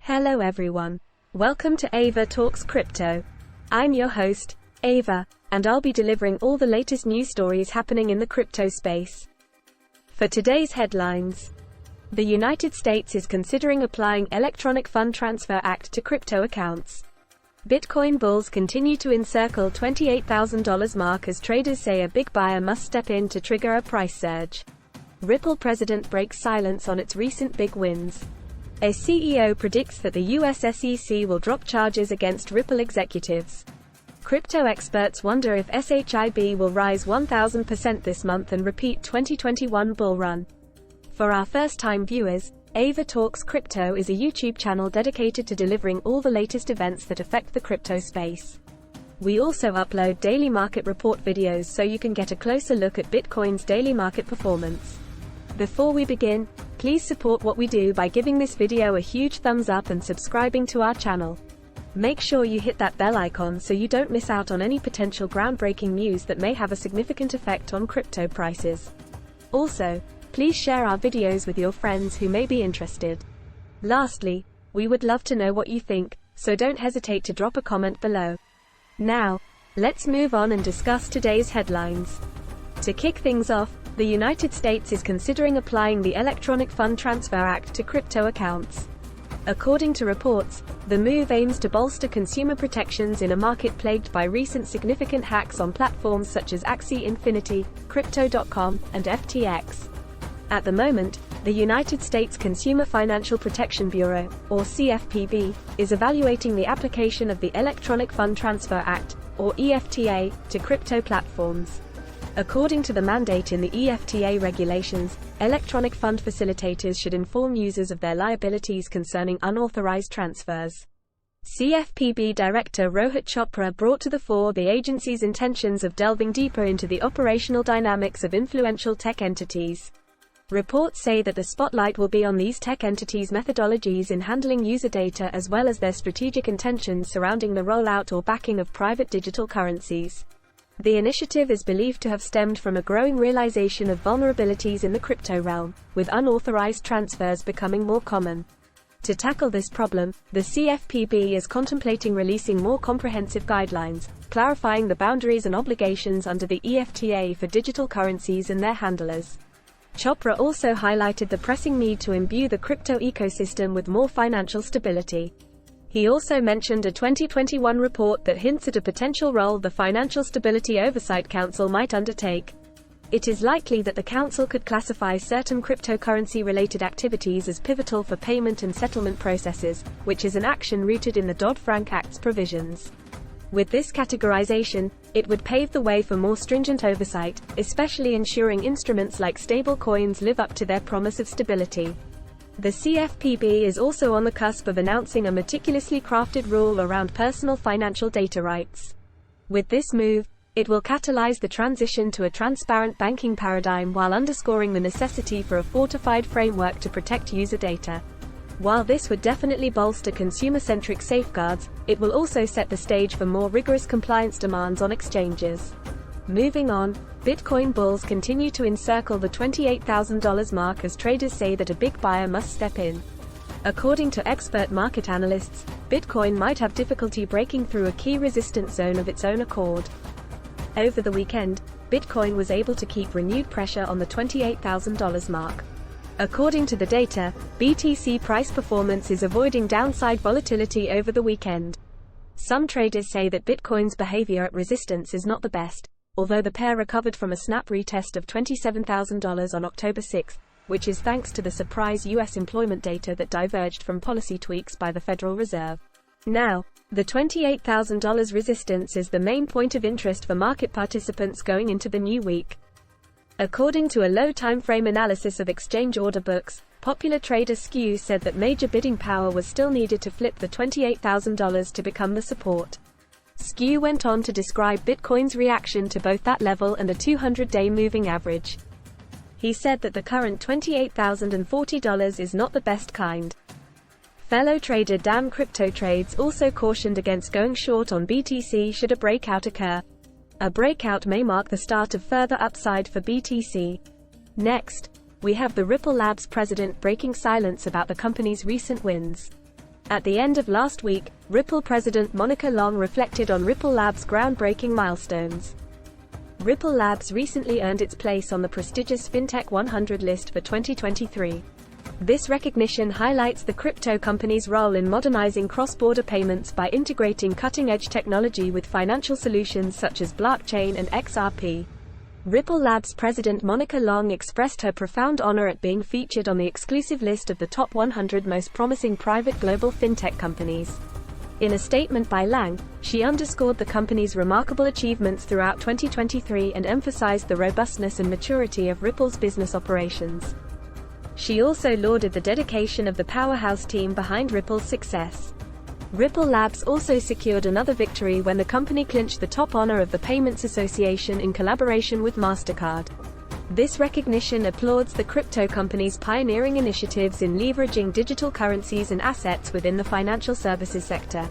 Hello everyone. Welcome to Ava Talks Crypto. I'm your host, Ava, and I'll be delivering all the latest news stories happening in the crypto space. For today's headlines, the United States is considering applying Electronic Fund Transfer Act to crypto accounts. Bitcoin bulls continue to encircle $28,000 mark as traders say a big buyer must step in to trigger a price surge. Ripple president breaks silence on its recent big wins. A CEO predicts that the US SEC will drop charges against Ripple executives. Crypto experts wonder if SHIB will rise 1,000% this month and repeat 2021 bull run. For our first-time viewers, Ava Talks Crypto is a YouTube channel dedicated to delivering all the latest events that affect the crypto space. We also upload daily market report videos so you can get a closer look at Bitcoin's daily market performance. Before we begin, please support what we do by giving this video a huge thumbs up and subscribing to our channel. Make sure you hit that bell icon so you don't miss out on any potential groundbreaking news that may have a significant effect on crypto prices. Also, please share our videos with your friends who may be interested. Lastly, we would love to know what you think, so don't hesitate to drop a comment below. Now, let's move on and discuss today's headlines. To kick things off, the United States is considering applying the Electronic Fund Transfer Act to crypto accounts. According to reports, the move aims to bolster consumer protections in a market plagued by recent significant hacks on platforms such as Axie Infinity, Crypto.com, and FTX. At the moment, the United States Consumer Financial Protection Bureau, or CFPB, is evaluating the application of the Electronic Fund Transfer Act, or EFTA, to crypto platforms. According to the mandate in the EFTA regulations, electronic fund facilitators should inform users of their liabilities concerning unauthorized transfers. CFPB Director Rohit Chopra brought to the fore the agency's intentions of delving deeper into the operational dynamics of influential tech entities. Reports say that the spotlight will be on these tech entities' methodologies in handling user data as well as their strategic intentions surrounding the rollout or backing of private digital currencies. The initiative is believed to have stemmed from a growing realization of vulnerabilities in the crypto realm, with unauthorized transfers becoming more common. To tackle this problem, the CFPB is contemplating releasing more comprehensive guidelines, clarifying the boundaries and obligations under the EFTA for digital currencies and their handlers. Chopra also highlighted the pressing need to imbue the crypto ecosystem with more financial stability. He also mentioned a 2021 report that hints at a potential role the Financial Stability Oversight Council might undertake. It is likely that the council could classify certain cryptocurrency-related activities as pivotal for payment and settlement processes, which is an action rooted in the Dodd-Frank Act's provisions. With this categorization, it would pave the way for more stringent oversight, especially ensuring instruments like stablecoins live up to their promise of stability. The CFPB is also on the cusp of announcing a meticulously crafted rule around personal financial data rights. With this move, it will catalyze the transition to a transparent banking paradigm while underscoring the necessity for a fortified framework to protect user data. While this would definitely bolster consumer-centric safeguards, it will also set the stage for more rigorous compliance demands on exchanges. Moving on, Bitcoin bulls continue to encircle the $28,000 mark as traders say that a big buyer must step in. According to expert market analysts, Bitcoin might have difficulty breaking through a key resistance zone of its own accord. Over the weekend, Bitcoin was able to keep renewed pressure on the $28,000 mark. According to the data, BTC price performance is avoiding downside volatility over the weekend. Some traders say that Bitcoin's behavior at resistance is not the best, although the pair recovered from a snap retest of $27,000 on October 6, which is thanks to the surprise U.S. employment data that diverged from policy tweaks by the Federal Reserve. Now, the $28,000 resistance is the main point of interest for market participants going into the new week. According to a low time frame analysis of exchange order books, popular trader Skew said that major bidding power was still needed to flip the $28,000 to become the support. Skew went on to describe Bitcoin's reaction to both that level and a 200-day moving average. He said that the current $28,040 is not the best kind. Fellow trader Dan Crypto Trades also cautioned against going short on BTC should a breakout occur. A breakout may mark the start of further upside for BTC. Next, we have the Ripple Labs president breaking silence about the company's recent wins. At the end of last week, Ripple president Monica Long reflected on Ripple Labs' groundbreaking milestones. Ripple Labs recently earned its place on the prestigious Fintech 100 list for 2023. This recognition highlights the crypto company's role in modernizing cross-border payments by integrating cutting-edge technology with financial solutions such as blockchain and XRP. Ripple Labs president Monica Long expressed her profound honor at being featured on the exclusive list of the top 100 most promising private global fintech companies. In a statement by Lang, she underscored the company's remarkable achievements throughout 2023 and emphasized the robustness and maturity of Ripple's business operations. She also lauded the dedication of the powerhouse team behind Ripple's success. Ripple Labs also secured another victory when the company clinched the top honor of the Payments Association in collaboration with Mastercard. This recognition applauds the crypto company's pioneering initiatives in leveraging digital currencies and assets within the financial services sector.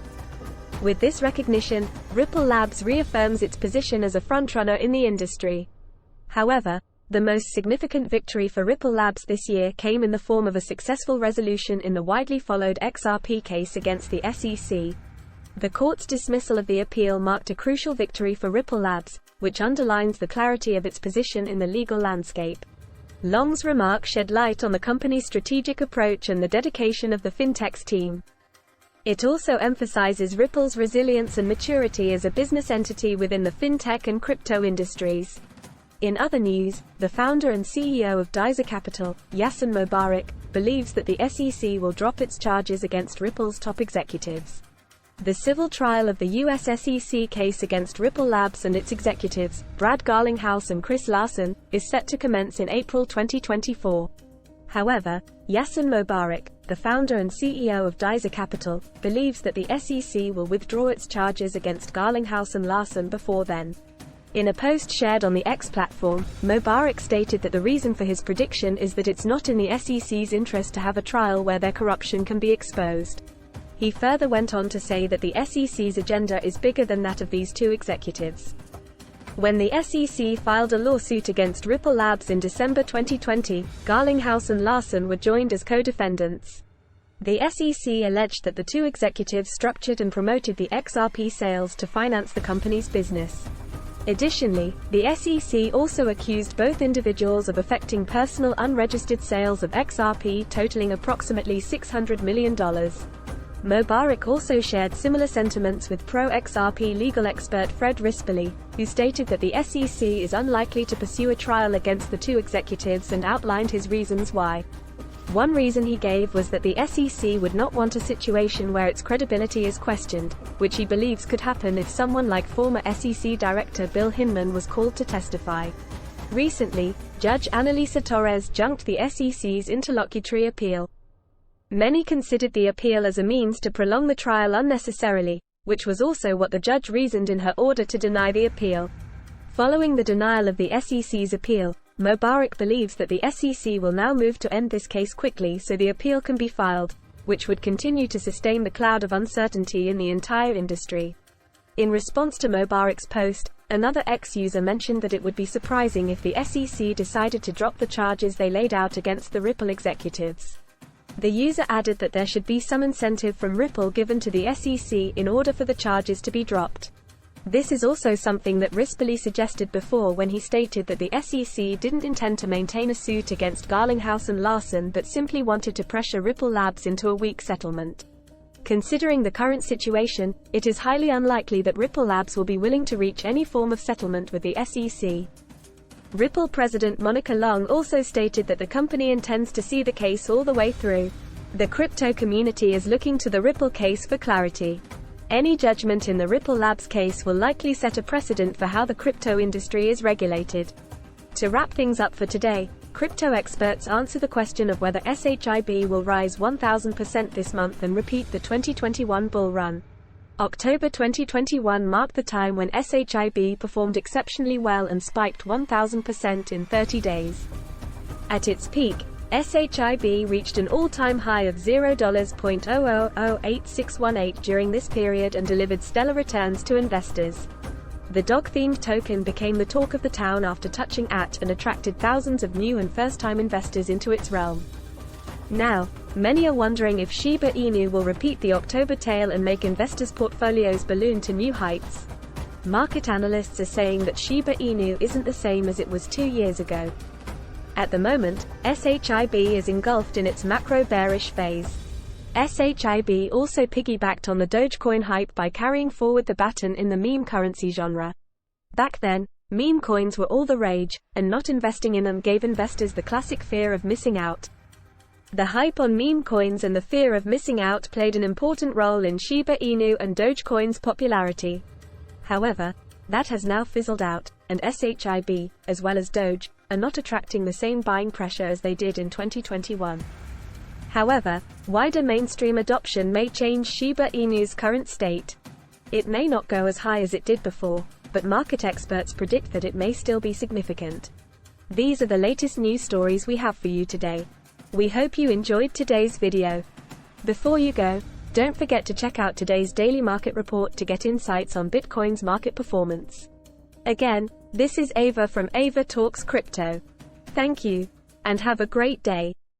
With this recognition, Ripple Labs reaffirms its position as a frontrunner in the industry. However, the most significant victory for Ripple Labs this year came in the form of a successful resolution in the widely followed XRP case against the SEC. The court's dismissal of the appeal marked a crucial victory for Ripple Labs, which underlines the clarity of its position in the legal landscape. Long's remark shed light on the company's strategic approach and the dedication of the fintech's team. It also emphasizes Ripple's resilience and maturity as a business entity within the fintech and crypto industries. In other news, the founder and CEO of Dyzer Capital, Yassin Mobarak, believes that the SEC will drop its charges against Ripple's top executives. The civil trial of the US SEC case against Ripple Labs and its executives, Brad Garlinghouse and Chris Larsen, is set to commence in April 2024. However, Yassin Mobarak, the founder and CEO of Dyzer Capital, believes that the SEC will withdraw its charges against Garlinghouse and Larsen before then. In a post shared on the X platform, Mobarak stated that the reason for his prediction is that it's not in the SEC's interest to have a trial where their corruption can be exposed. He further went on to say that the SEC's agenda is bigger than that of these two executives. When the SEC filed a lawsuit against Ripple Labs in December 2020, Garlinghouse and Larsen were joined as co-defendants. The SEC alleged that the two executives structured and promoted the XRP sales to finance the company's business. Additionally, the SEC also accused both individuals of effecting personal unregistered sales of XRP totaling approximately $600 million. Mobarak also shared similar sentiments with pro-XRP legal expert Fred Rispoli, who stated that the SEC is unlikely to pursue a trial against the two executives and outlined his reasons why. One reason he gave was that the SEC would not want a situation where its credibility is questioned, which he believes could happen if someone like former SEC Director Bill Hinman was called to testify. Recently, Judge Annalisa Torres junked the SEC's interlocutory appeal. Many considered the appeal as a means to prolong the trial unnecessarily, which was also what the judge reasoned in her order to deny the appeal. Following the denial of the SEC's appeal, Mobarak believes that the SEC will now move to end this case quickly so the appeal can be filed, which would continue to sustain the cloud of uncertainty in the entire industry. In response to Mobarak's post, another X user mentioned that it would be surprising if the SEC decided to drop the charges they laid out against the Ripple executives. The user added that there should be some incentive from Ripple given to the SEC in order for the charges to be dropped. This is also something that Rispoli suggested before when he stated that the SEC didn't intend to maintain a suit against Garlinghouse and Larsen but simply wanted to pressure Ripple Labs into a weak settlement. Considering the current situation, it is highly unlikely that Ripple Labs will be willing to reach any form of settlement with the SEC. Ripple president Monica Long also stated that the company intends to see the case all the way through. The crypto community is looking to the Ripple case for clarity. Any judgment in the Ripple Labs case will likely set a precedent for how the crypto industry is regulated. To wrap things up for today, crypto experts answer the question of whether SHIB will rise 1,000% this month and repeat the 2021 bull run. October 2021 marked the time when SHIB performed exceptionally well and spiked 1,000% in 30 days. At its peak, SHIB reached an all-time high of $0.00086618 during this period and delivered stellar returns to investors. The dog-themed token became the talk of the town after touching at and attracted thousands of new and first-time investors into its realm. Now, many are wondering if Shiba Inu will repeat the October tail and make investors' portfolios balloon to new heights. Market analysts are saying that Shiba Inu isn't the same as it was 2 years ago. At the moment, SHIB is engulfed in its macro-bearish phase. SHIB also piggybacked on the Dogecoin hype by carrying forward the baton in the meme currency genre. Back then, meme coins were all the rage, and not investing in them gave investors the classic fear of missing out. The hype on meme coins and the fear of missing out played an important role in Shiba Inu and Dogecoin's popularity. However, that has now fizzled out, and SHIB, as well as Doge, are not attracting the same buying pressure as they did in 2021. However, wider mainstream adoption may change Shiba Inu's current state. It may not go as high as it did before, but market experts predict that it may still be significant. These are the latest news stories we have for you today. We hope you enjoyed today's video. Before you go, don't forget to check out today's daily market report to get insights on Bitcoin's market performance. Again, this is Ava from Ava Talks Crypto. Thank you, and have a great day.